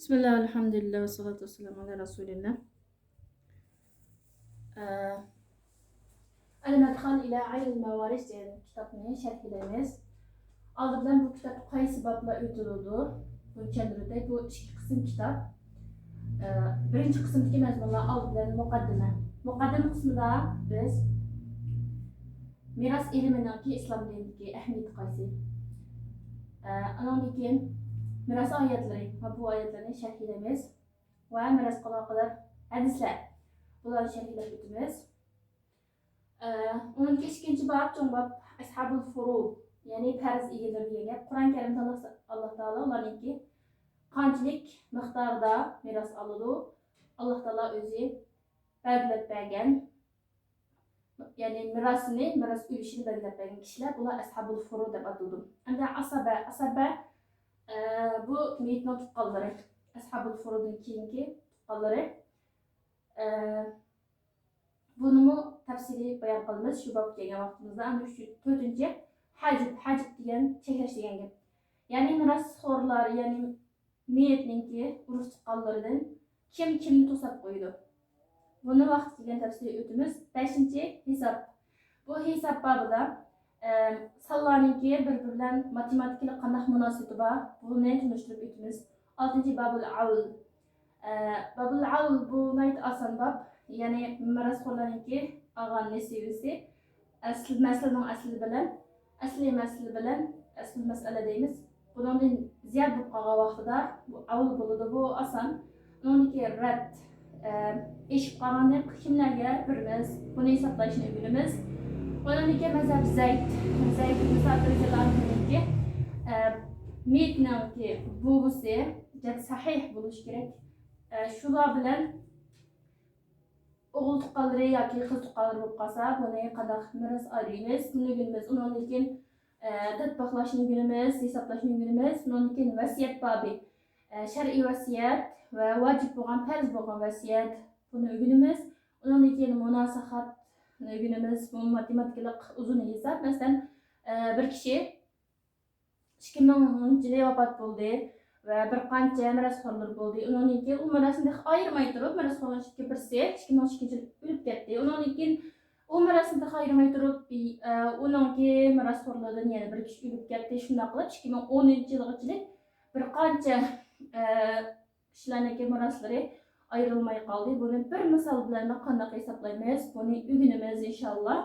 بسم الله والحمد لله والصلاة والسلام على رسول الله. المدخل إلى علم الموارث degan kitobni sharhlaymiz. Oldi bilan bu kitob qaysi boblar o'tiladi? Buni tushuntirdik. Bu ikki qism kitob. Birinchi qismdagi mazmunlar oldi bilan muqaddima. Muqaddima qismida biz meros ilmining islom dinidagi ahamiyati qaysi? Undan keyin meros oyatlari va bu oyatlarni sharhlaymiz va merosga aloqador hadislar. Bularni sharhlab o'tamiz. Onun ikkinchi bob cho'ng bob ashabul furud, ya'ni farz egalari degan. Qur'on Karimda Alloh taolo ularningki qanchalik miqdorda meros oladi, Alloh taolo o'zi belgilab bergan, ya'ni meros ulushini belgilab bergan kishilar bular ashabul furud deb ataladi. Endi asaba bu meyitning tuqqanlari, ashabul furudning keyingi tuqqanlari. Bunu tafsili bayon qilamiz shu bob kelgan vaqtimizda. Ana shu 4-chi hajib degan cheklash degan gap. Ya'ni merosxo'rlar, ya'ni meyitninki urush chiqqanlaridan kimni to'sab qo'ydi. Buni vaqt kelgan tafsili o'tamiz. 5-chi hisob. Bu hisob babida sonlarninki bir-biridan matematikalik qanday munosabati bor, buni tunishtirib o'tamiz. 6-chi babul awl. Babul awl bu nayt oson bob. Yani merosxo'rlarningki og'a nesivisi asli masala deymiz. Bundan ziyod bo'lib qolgan vaqtida bu avl bo'ladi, bu oson. Uniki rad eshib qolganda kimlarga birimiz buni hisoblashni bilamiz. Uniki mazhab Zayd ibn Sabit'ninki meyitninki buvisi sahih bo'lishi kerak. Shular bilan o'g'il tuqqanlari yoki qiz tuqqanlari bo'lib qolsa, buni qanday meros aylaymiz, buni bilamiz. Undan keyin tatbiqlashni bilamiz, hisoblashni bilamiz. Undan keyin vasiyat bobi, shar'iy vasiyat va vojib bo'lgan, farz bo'lgan vasiyat, buni o'rganamiz. Undan keyin munosahatni o'rganamiz. Bu matematikalik uzun hisob. Masalan, bir kishi 2000-yili vafot bo'ldi ve bir qancha merosxo'rlar bo'ldi. Undan keyin u merosni ayirmay turib, merosxo'rlarga birisi 2012-yilda o'lib ketdi. Undan keyin u merosni ayirmay turib, uningki merosxo'rlardan yana bir kishi o'lib ketdi. Shunday qilib 2010-yilgacha bir qancha kishilarning meroslari ayrilmay qoldi. Buni bir misol bilan qanday hisoblaymiz, buni o'rganamiz inshaalloh.